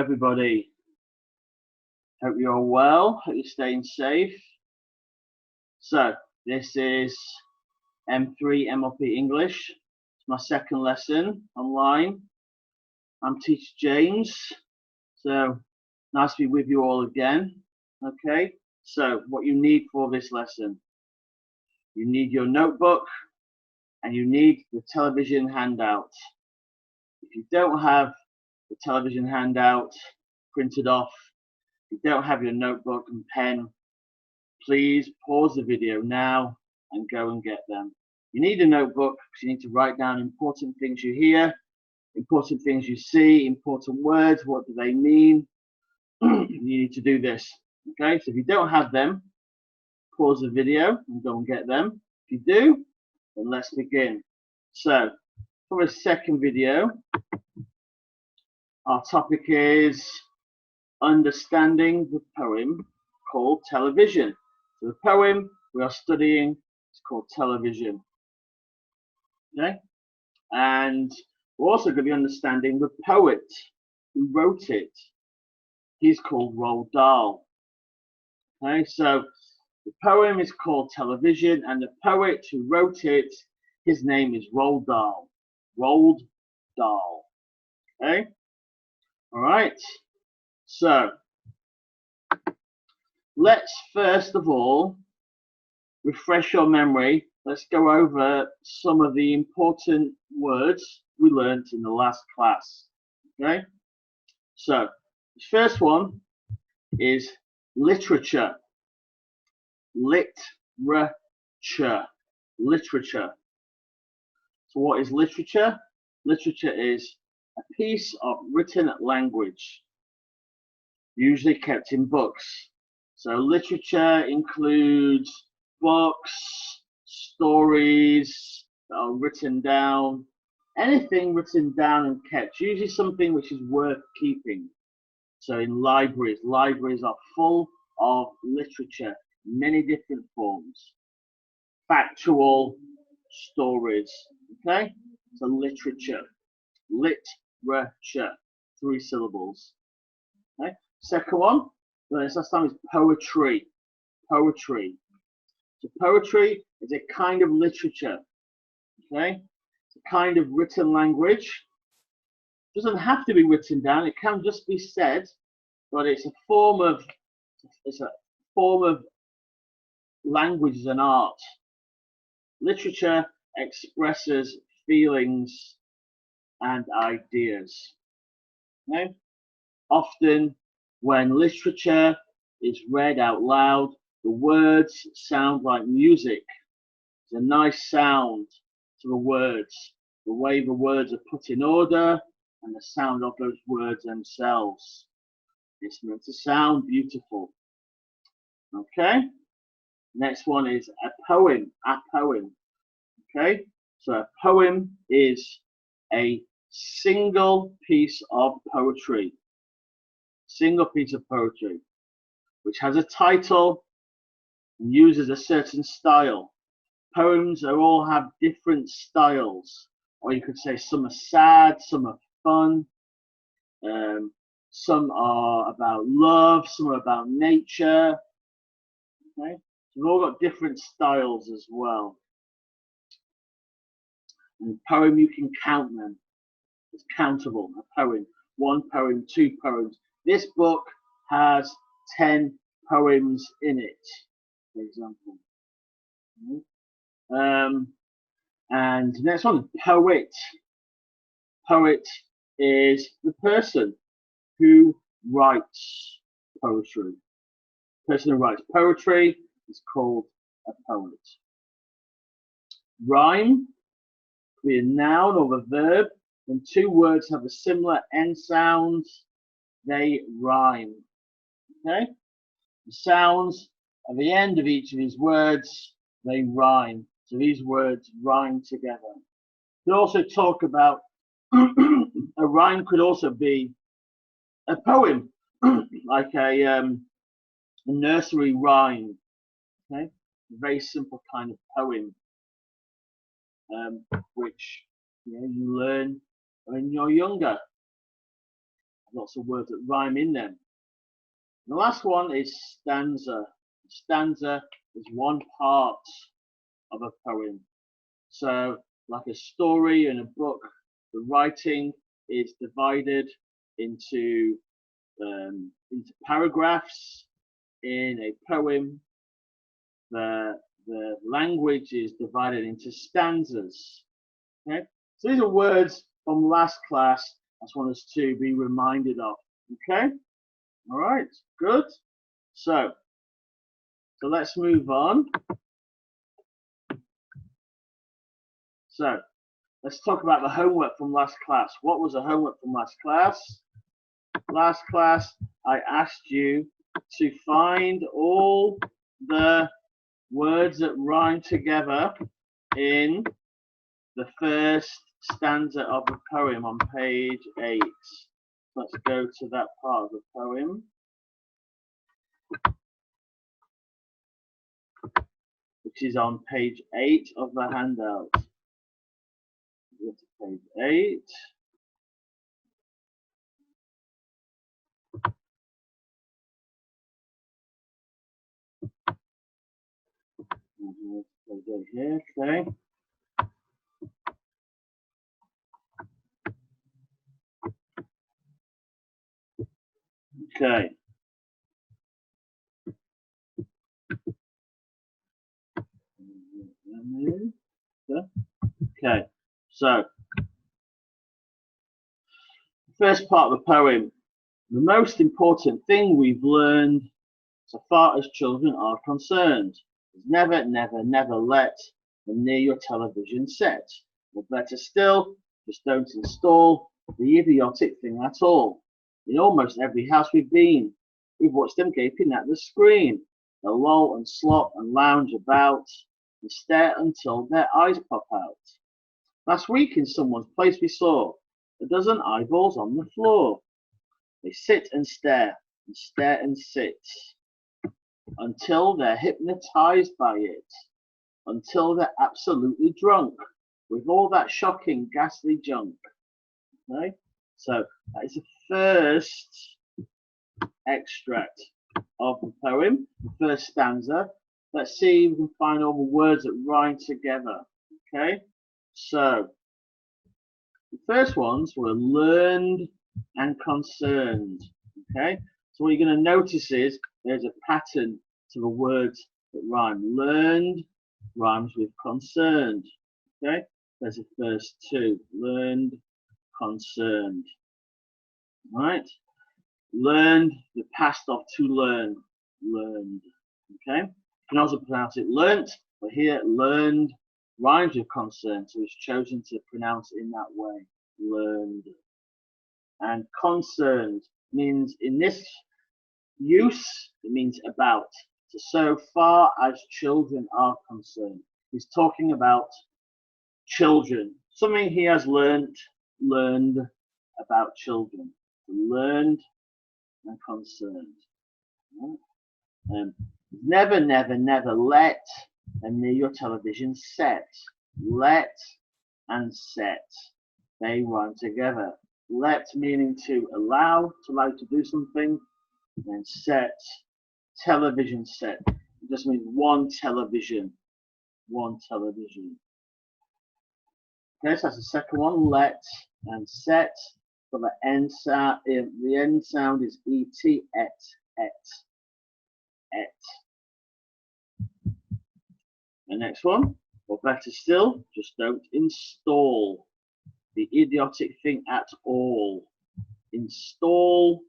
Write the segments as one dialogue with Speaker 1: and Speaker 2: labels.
Speaker 1: everybody. Hope you're well. Hope you're staying safe. So this is M3 MLP English. It's my second lesson online. I'm Teacher James. So nice to be with you all again. Okay. So what you need for this lesson, you need your notebook and you need the television handout. If you don't have the television handout printed off, if you don't have your notebook and pen, please pause the video now and go and get them. You need a notebook because you need to write down important things you hear, important things you see, important words, what do they mean. You need to do this. Okay, so if you don't have them, pause the video and go and get them. If you do, then let's begin. So for the second video, our topic is understanding the poem called Television. So the poem we are studying is called Television. Okay, and we're also going to be understanding the poet who wrote it. He's called Roald Dahl. Okay, so the poem is called Television, and the poet who wrote it, his name is Roald Dahl. Roald Dahl. Okay, all right. So let's first of all refresh your memory. Let's go over some of the important words we learned in the last class. Okay, so the first one is literature. Literature. Literature. So what is literature? Literature is a piece of written language, usually kept in books. So literature includes books, stories that are written down, anything written down and kept, usually something which is worth keeping. So in libraries, libraries are full of literature, many different forms. Factual stories, okay? So literature, literature, 3 syllables. Okay? Second one, last time is poetry. Poetry. So poetry is a kind of literature, okay? It's a kind of written language. It doesn't have to be written down. It can just be said, but it's a form of language as an art. Literature expresses feelings and ideas. Okay? Often when literature is read out loud, the words sound like music. It's a nice sound to the words, the way the words are put in order and the sound of those words themselves. It's meant to sound beautiful. Okay? Next one is a poem. A poem. Okay? So a poem is a single piece of poetry. Single piece of poetry, which has a title and uses a certain style. Poems all have different styles, or you could say some are sad, some are fun, some are about love, some are about nature. Okay, they've all got different styles as well. And poem, you can count them. It's countable. A poem, 1 poem, 2 poems. This book has 10 poems in it, for example. And next one, poet. Poet is the person who writes poetry. The person who writes poetry is called a poet. Rhyme, be a noun or a verb. When 2 words have a similar end sound, they rhyme. Okay? The sounds at the end of each of these words, they rhyme. So these words rhyme together. We also talk about a rhyme could also be a poem, like a nursery rhyme. Okay? A very simple kind of poem, which you learn when you're younger. lots of words that rhyme in them. The last one is stanza. Stanza is one part of a poem. So, like a story in a book, the writing is divided into paragraphs. In a poem, the language is divided into stanzas. Okay, so these are words from last class. I just want us to be reminded of. Okay, all right, good. So let's move on. So let's talk about the homework from last class. What was the homework from last class? Last class, I asked you to find all the words that rhyme together in the first stanza of the poem on page 8. Let's go to that part of the poem, which is on page 8 of the handout. Go to page 8. Here, okay. Okay. Okay. So, first part of the poem. The most important thing we've learned so far as children are concerned is never, never, never let them near your television set. Or better still, just don't install the idiotic thing at all. In almost every house we've been, we've watched them gaping at the screen. They'll loll and slop and lounge about and stare until their eyes pop out. Last week in someone's place we saw a dozen eyeballs on the floor. They sit and stare and sit until they're hypnotized by it, until they're absolutely drunk with all that shocking, ghastly junk. Okay, so that is the first extract of the poem, the first stanza. Let's see if we can find all the words that rhyme together. Okay, so the first ones were learned and concerned. Okay, so what you're going to notice is there's a pattern to the words that rhyme. Learned rhymes with concerned. Okay, there's the first two. Learned, concerned. Right? Learned, the past of to learn. Learned. Okay, you can also pronounce it learnt, but here learned rhymes with concerned, so it's chosen to pronounce it in that way. Learned. And concerned means in this use, it means about. So far as children are concerned, he's talking about children. Something he has learned about children. Learned and concerned. Never, never, never let them near your television set. Let and set, they rhyme together. Let meaning to allow to do something, and set, television set. It just means one television. One television. Okay, so that's the second one. Let and set. But the end sound is et, et. The next one, or better still, just don't install the idiotic thing at all. Install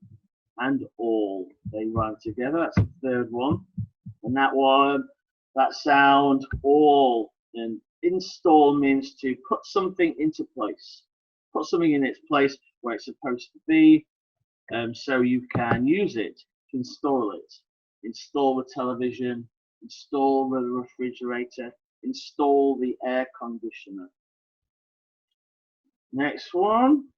Speaker 1: and all, they rhyme together. That's the third one. And that one, that sound, all, and install means to put something into place. Put something in its place where it's supposed to be, so you can use it to install it. Install the television, install the refrigerator, install the air conditioner. Next one,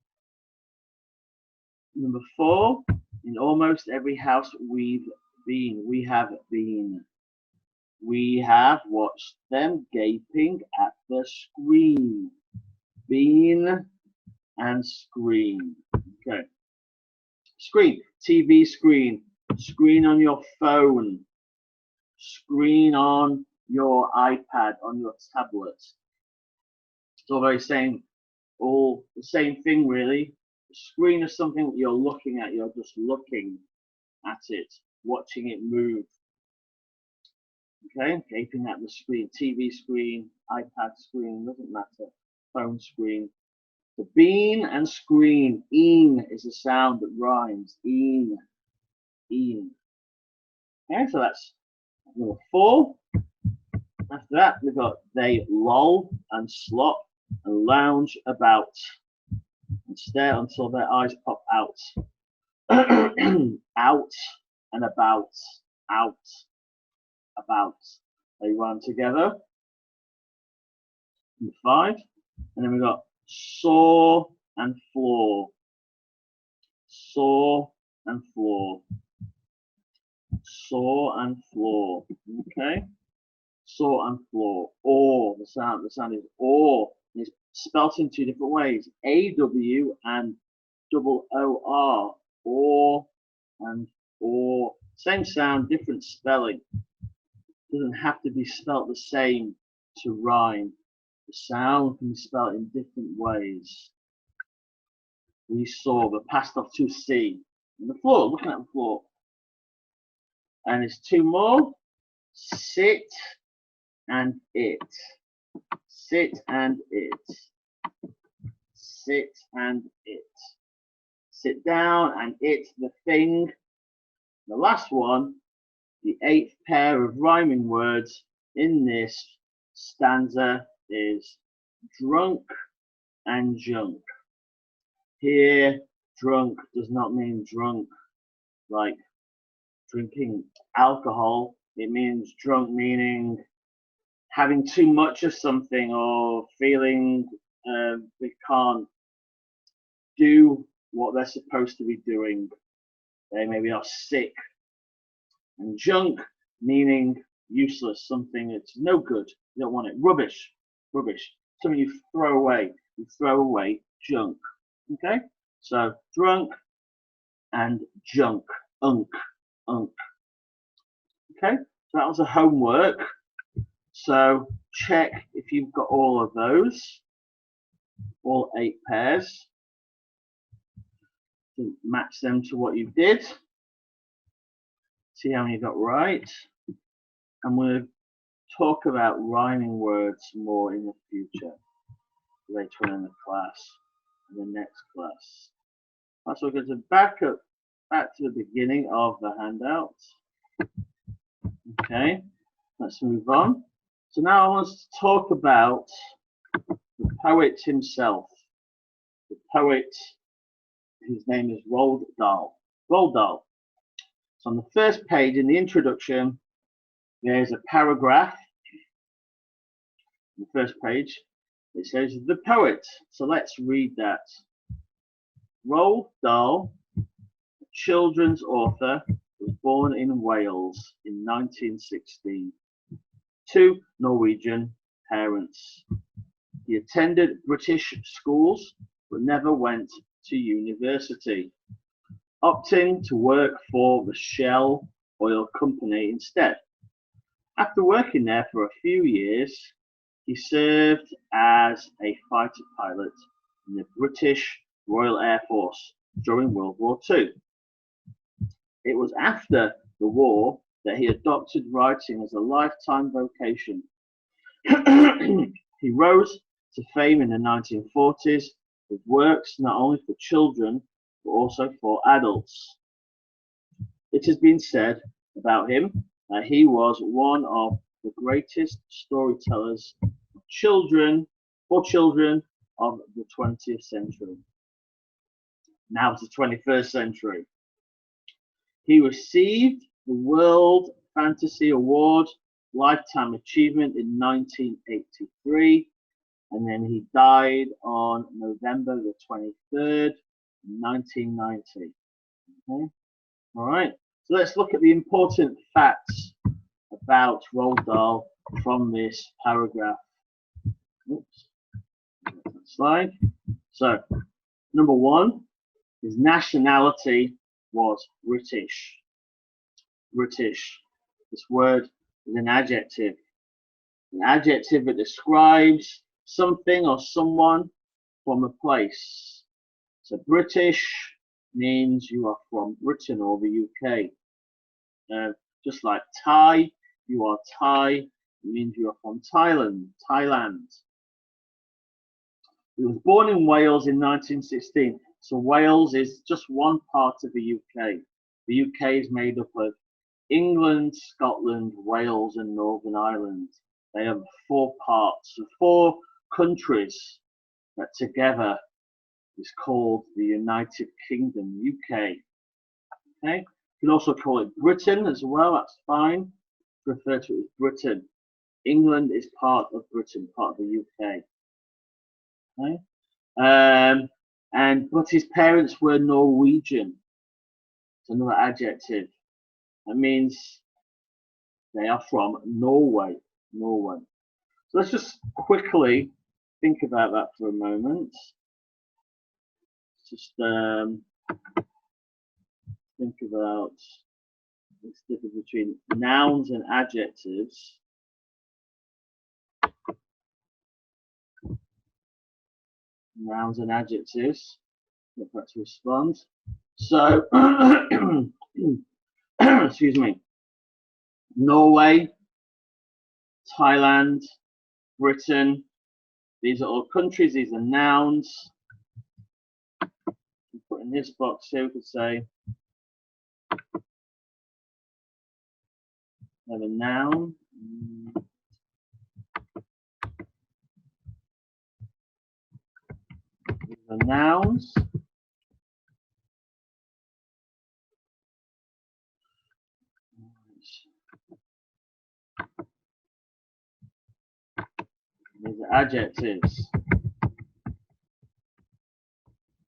Speaker 1: number 4. In almost every house we have watched them gaping at the screen. Been and screen. Okay. Screen, TV screen, screen on your phone, screen on your iPad, on your tablet. It's all all the same thing really. The screen is something that you're looking at, you're just looking at it, watching it move. Okay, gaping at the screen, TV screen, iPad screen, doesn't matter, phone screen. The bean and screen, een is a sound that rhymes, een, een. Okay, so that's number 4. After that, we've got they loll and slop and lounge about and stare until their eyes pop out. Out and about, out, about. They run together. Number 5. And then we've got saw and floor. Saw and floor. Saw and floor. Okay. Saw and floor. Or the sound is or. It's spelt in 2 different ways. AW and OOR. Or and or. Same sound, different spelling. Doesn't have to be spelt the same to rhyme. The sound can be spelled in different ways. We saw the passed off to see. And the floor, looking at the floor. And it's 2 more. Sit and it. Sit and it. Sit and it. Sit down and it, the thing. The last one, the 8th pair of rhyming words in this stanza is drunk and junk. Here, drunk does not mean drunk like drinking alcohol. It means drunk meaning having too much of something or feeling they can't do what they're supposed to be doing. They maybe are sick. And junk meaning useless, something that's no good. You don't want it. Rubbish. Rubbish. Something you throw away. You throw away junk. Okay? So drunk and junk. Unk. Unk. Okay? So that was a homework. So check if you've got all of those. All 8 pairs. To match them to what you did. See how many you got right. And we'll talk about rhyming words more in the future. Later on in the class, in the next class. So we're going to back to the beginning of the handout. Okay, let's move on. So now I want to talk about the poet himself. The poet whose name is Roald Dahl. Roald Dahl. So on the first page in the introduction, there's a paragraph. On the first page, it says the poet. So let's read that. Roald Dahl, a children's author, was born in Wales in 1916 to Norwegian parents. He attended British schools but never went to university, opting to work for the Shell Oil Company instead. After working there for a few years, he served as a fighter pilot in the British Royal Air Force during World War II. It was after the war that he adopted writing as a lifetime vocation. He rose to fame in the 1940s with works not only for children but also for adults. It has been said about him that he was one of the greatest storytellers for children of the 20th century. Now it's the 21st century. He received the World Fantasy Award Lifetime Achievement in 1983, and then he died on November the 23rd, 1990. Okay, all right. So let's look at the important facts about Roald Dahl from this paragraph. Oops. Slide. So, number 1, his nationality was British. British. This word is an adjective. An adjective that describes something or someone from a place. So British means you are from Britain or the UK. Just like Thai, you are Thai, it means you are from Thailand. He was born in Wales in 1916. So Wales is just one part of the UK. The UK is made up of England, Scotland, Wales, and Northern Ireland. They have 4 parts, 4 countries that together is called the United Kingdom, UK. Okay, you can also call it Britain as well. That's fine. Refer to it as Britain. England is part of Britain, part of the UK. Okay, but his parents were Norwegian. It's another adjective. That means they are from Norway. Norway. So let's just quickly think about that for a moment. Just think about this difference between nouns and adjectives. Nouns and adjectives. Get back to respond. So, excuse me. Norway, Thailand, Britain. These are all countries. These are nouns. Put in this box here, we could say have a noun. These are nouns. These are adjectives.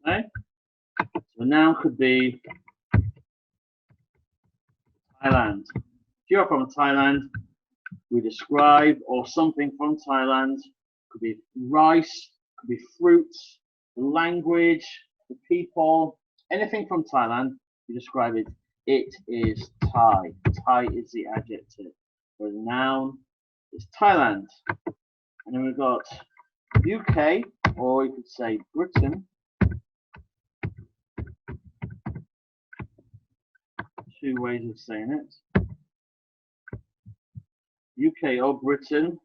Speaker 1: Okay? So a noun could be Thailand. If you're from Thailand, we describe or something from Thailand. Could be rice, could be fruits, the language, the people, anything from Thailand. We describe it. It is Thai. Thai is the adjective. The noun is Thailand. And then we've got UK, or you could say Britain. 2 ways of saying it. UK or Britain.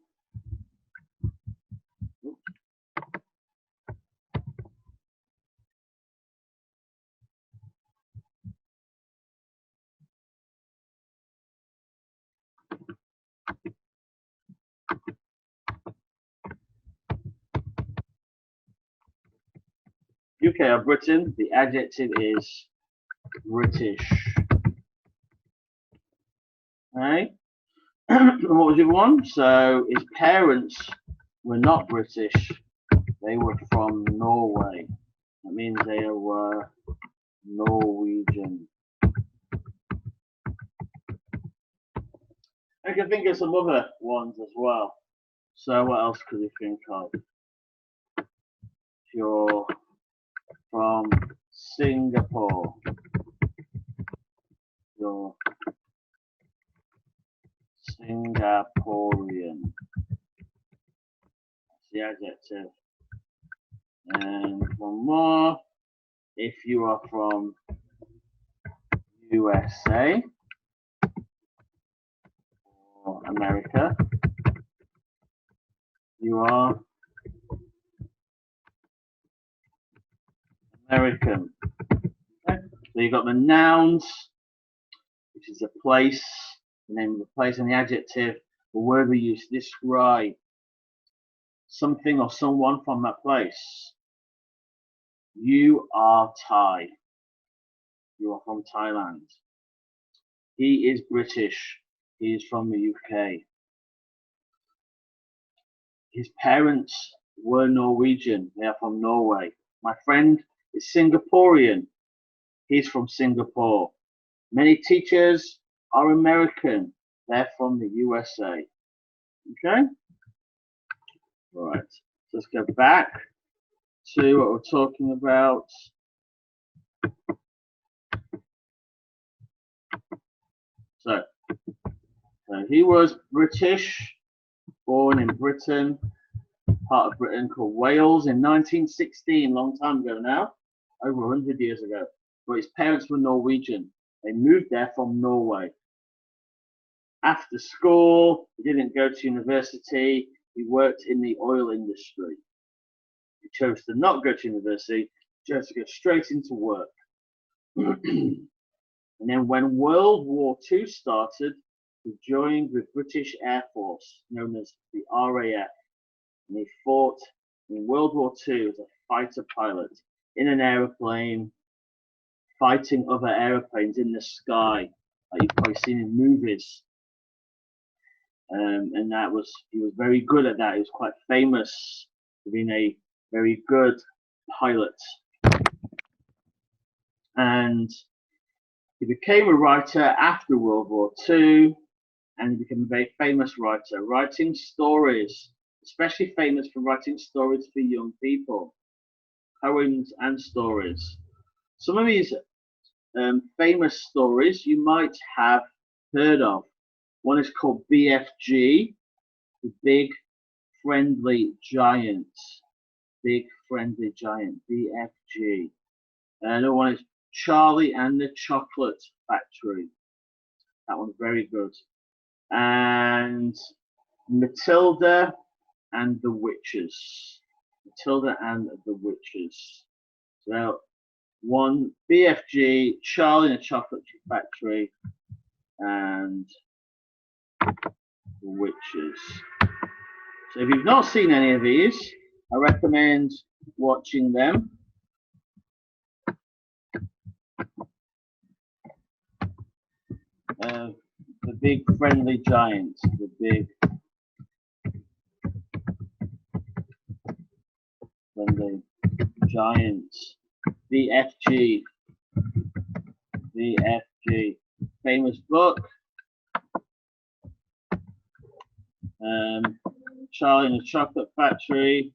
Speaker 1: UK or Britain, the adjective is British. Okay. What was the one? So his parents were not British. They were from Norway. That means they were Norwegian. I can think of some other ones as well. So what else could you think of? If you're from Singapore, you're Singaporean. That's the adjective. And one more. If you are from USA or America, you are American. Okay? So you've got the nouns, which is a place, the name of the place, and the adjective, the word we use to describe something or someone from that place. You are Thai. You are from Thailand. He is British. He is from the UK. His parents were Norwegian. They are from Norway. My friend is Singaporean. He's from Singapore. Many teachers are American. They're from the USA. Okay? All right. So let's go back to what we're talking about. So he was British, born in Britain, part of Britain called Wales in 1916, long time ago now, over 100 years ago. But his parents were Norwegian. They moved there from Norway. After school, he didn't go to university. He worked in the oil industry. He chose to not go to university, chose to go straight into work. And then when World War II started, he joined the British Air Force, known as the RAF. And he fought in World War II as a fighter pilot in an aeroplane, fighting other airplanes in the sky, like you've probably seen in movies. And he was very good at that. He was quite famous for being a very good pilot. And he became a writer after World War II, and he became a very famous writer, writing stories, especially famous for writing stories for young people, poems and stories. Some of these famous stories you might have heard of. One is called BFG, the Big Friendly Giant. Big Friendly Giant, BFG. Another one is Charlie and the Chocolate Factory. That one's very good. And Matilda and the Witches. Matilda and the Witches. So one, BFG, Charlie and the Chocolate Factory, and the Witches. So if you've not seen any of these, I recommend watching them. The Big Friendly Giant, the Big Friendly Giant, BFG, BFG, famous book. Charlie and the Chocolate Factory.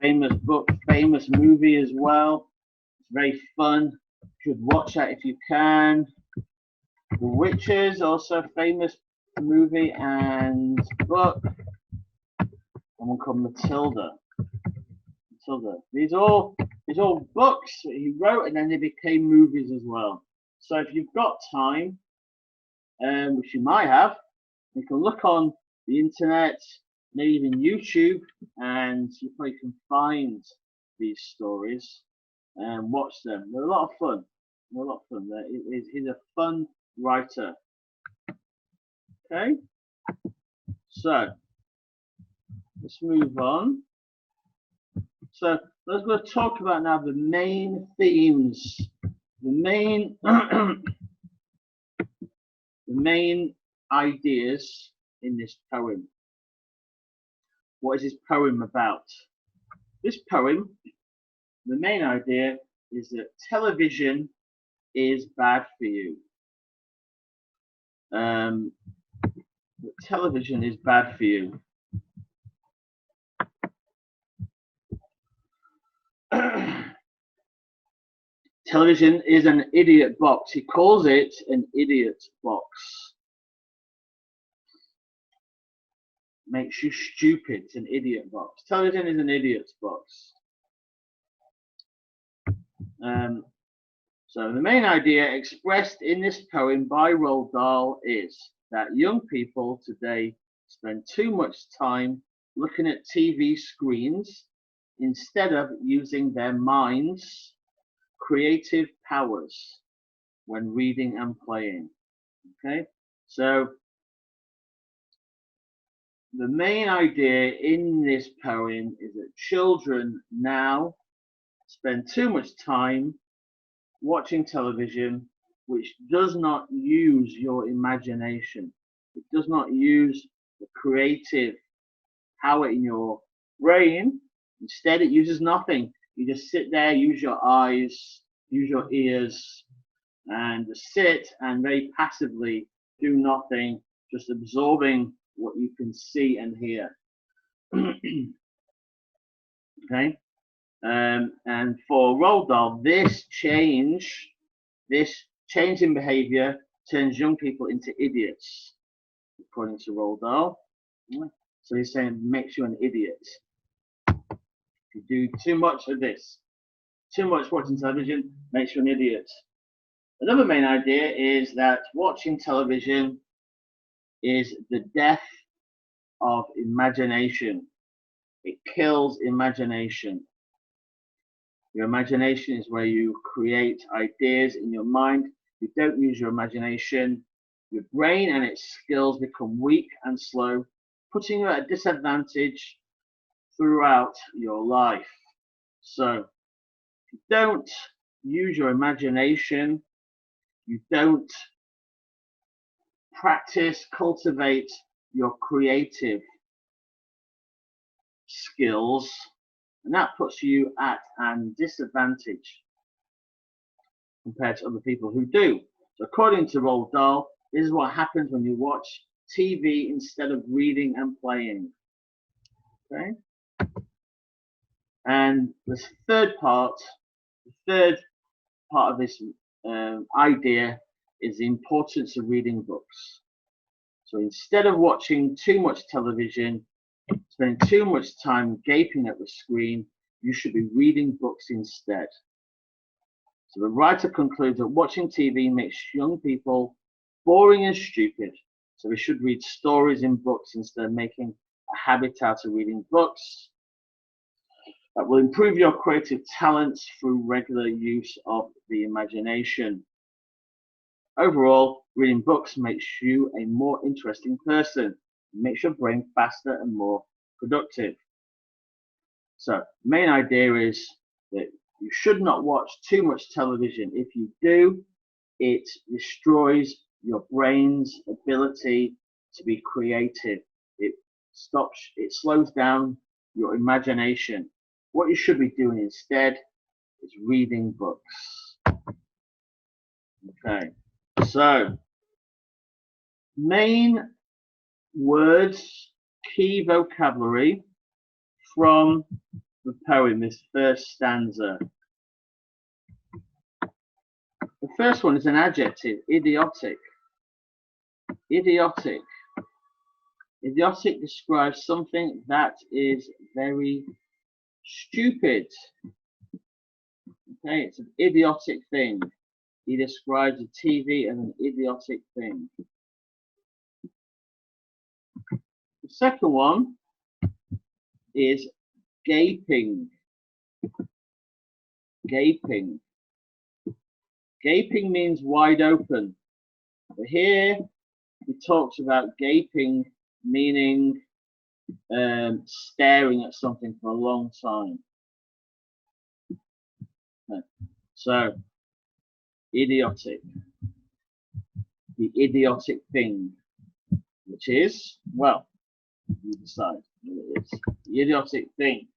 Speaker 1: Famous book, famous movie as well. It's very fun. You should watch that if you can. The Witches, also famous movie and book. Someone called Matilda. Matilda. These are all books that he wrote, and then they became movies as well. So if you've got time, which you might have, you can look on the internet, maybe even YouTube, and you probably can find these stories and watch them. They're a lot of fun. They're a lot of fun. He's a fun writer. Okay, so let's move on. So let's go talk about now the main themes, the main the main ideas in this poem. What is this poem about? This poem, the main idea is that television is bad for you. Television is bad for you. Television is an idiot box. He calls it an idiot box. Makes you stupid. It's an idiot box. Television is an idiot box. So the main idea expressed in this poem by Roald Dahl is that young people today spend too much time looking at TV screens instead of using their minds, creative powers when reading and playing. Okay, so the main idea in this poem is that children now spend too much time watching television, which does not use your imagination. It does not use the creative power in your brain. Instead, it uses nothing. You just sit there, use your eyes, use your ears, and just sit and very passively do nothing, just absorbing what you can see and hear. Okay, and for Roald Dahl, this change in behavior turns young people into idiots, according to Roald Dahl. So he's saying makes you an idiot. If you do too much of this, too much watching television makes you an idiot. Another main idea is that watching television is the death of imagination. It kills imagination. Your imagination is where you create ideas in your mind. If you don't use your imagination, your brain and its skills become weak and slow, putting you at a disadvantage throughout your life. So, if you don't use your imagination, you don't practice, cultivate your creative skills, and that puts you at a disadvantage compared to other people who do. So according to Roald Dahl, this is what happens when you watch TV instead of reading and playing. Okay? And the third part of this idea is the importance of reading books. So instead of watching too much television, spending too much time gaping at the screen, you should be reading books instead. So the writer concludes that watching TV makes young people boring and stupid. So we should read stories in books instead of making a habit out of reading books. That will improve your creative talents through regular use of the imagination. Overall, reading books makes you a more interesting person. It makes your brain faster and more productive. So, the main idea is that you should not watch too much television. If you do, it destroys your brain's ability to be creative. It slows down your imagination. What you should be doing instead is reading books. Okay, so main words, key vocabulary from the poem, this first stanza. The first one is an adjective, idiotic. Idiotic. Idiotic describes something that is very stupid. Okay, it's an idiotic thing. He describes a TV as an idiotic thing. The second one is gaping. Gaping. Gaping means wide open. But here he talks about gaping meaning staring at something for a long time. So, idiotic. The idiotic thing, which is, well, you decide what it is. The idiotic thing.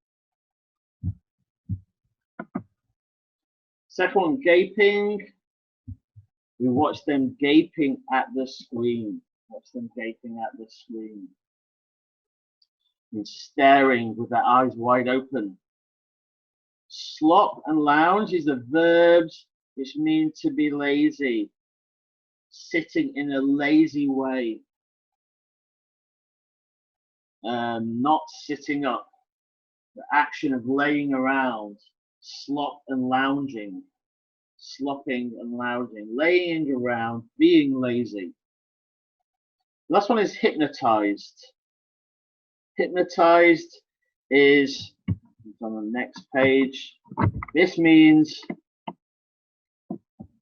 Speaker 1: Second one, gaping. We watch them gaping at the screen. Watch them gaping at the screen. And staring with their eyes wide open. Slop and lounge is the verbs which mean to be lazy. Sitting in a lazy way. Not sitting up. The action of laying around. Slop and lounging. Slopping and lounging. Laying around, being lazy. The last one is hypnotized. Hypnotized is on the next page. This means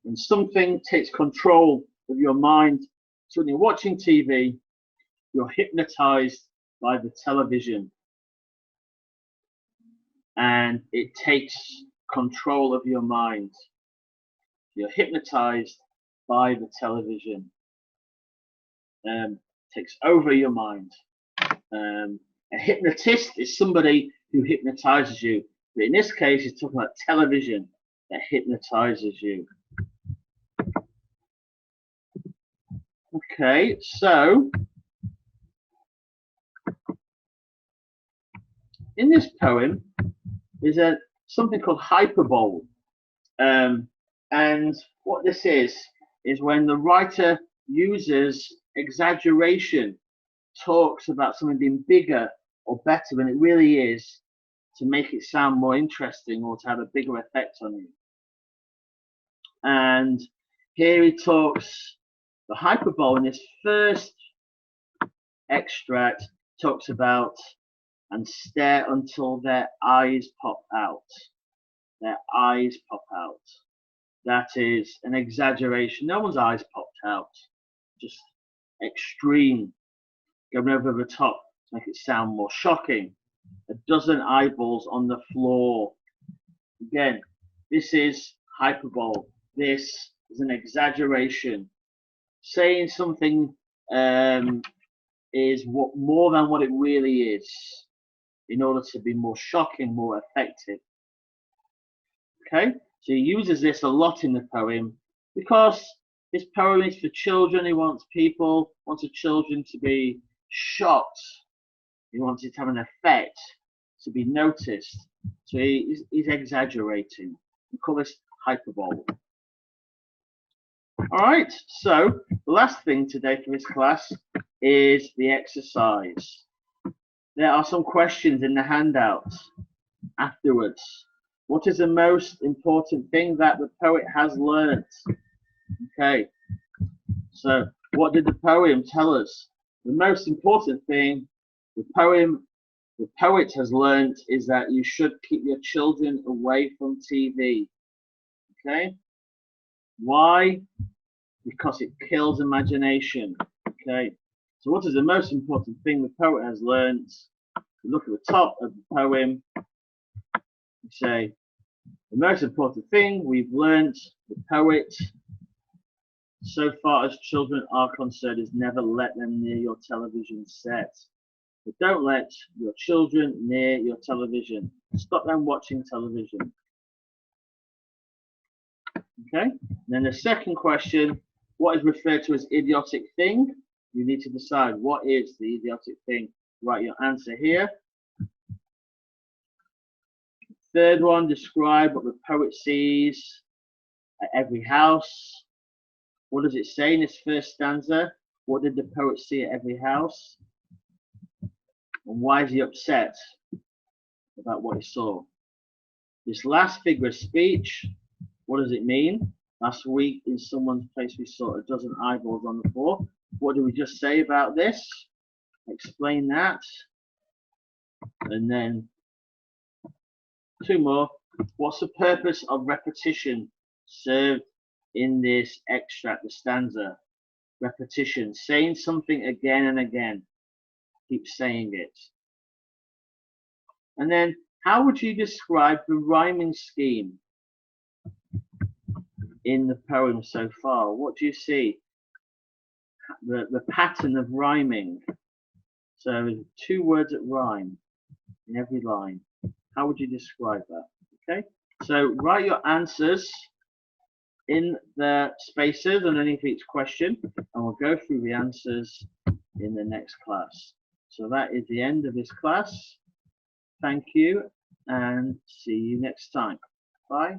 Speaker 1: when something takes control of your mind. So when you're watching TV, you're hypnotized by the television. And it takes control of your mind. You're hypnotized by the television. Takes over your mind. A hypnotist is somebody who hypnotizes you. But in this case, he's talking about television that hypnotizes you. Okay, so in this poem, is something called hyperbole. And what this is when the writer uses exaggeration, talks about something being bigger or better than it really is, to make it sound more interesting or to have a bigger effect on you. And here he talks, the hyperbole in this first extract talks about, and stare until their eyes pop out. Their eyes pop out. That is an exaggeration. No one's eyes popped out. Just extreme, going over the top to make it sound more shocking. A dozen eyeballs on the floor. Again, this is hyperbole. This is an exaggeration. Saying something is more than what it really is, in order to be more shocking, more effective. Okay, so he uses this a lot in the poem because this poem is for children. He wants the children to be shocked. He wants it to have an effect, to be noticed. So he's exaggerating. We call this hyperbole. All right, so the last thing today for this class is the exercise. There are some questions in the handout afterwards. What is the most important thing that the poet has learnt? Okay, so what did the poem tell us? The most important thing the poet has learnt is that you should keep your children away from TV. Okay, why? Because it kills imagination. Okay, so what is the most important thing the poet has learnt? Look at the top of the poem. You say, the most important thing we've learnt, the poet, so far as children are concerned, is never let them near your television set. But don't let your children near your television. Stop them watching television. Okay, and then the second question, what is referred to as idiotic thing? You need to decide what is the idiotic thing. Write your answer here. Third one, describe what the poet sees at every house. What does it say in this first stanza? What did the poet see at every house? And why is he upset about what he saw? This last figure of speech, what does it mean? Last week in someone's place we saw a dozen eyeballs on the floor. What did we just say about this? Explain that. And then two more. What's the purpose of repetition served in this extract, the stanza? Repetition, saying something again and again. Keep saying it. And then, how would you describe the rhyming scheme in the poem so far? What do you see? The pattern of rhyming. So 2 words that rhyme in every line. How would you describe that? Okay, so write your answers in the spaces underneath each question, and we'll go through the answers in the next class. So that is the end of this class. Thank you, and see you next time. Bye.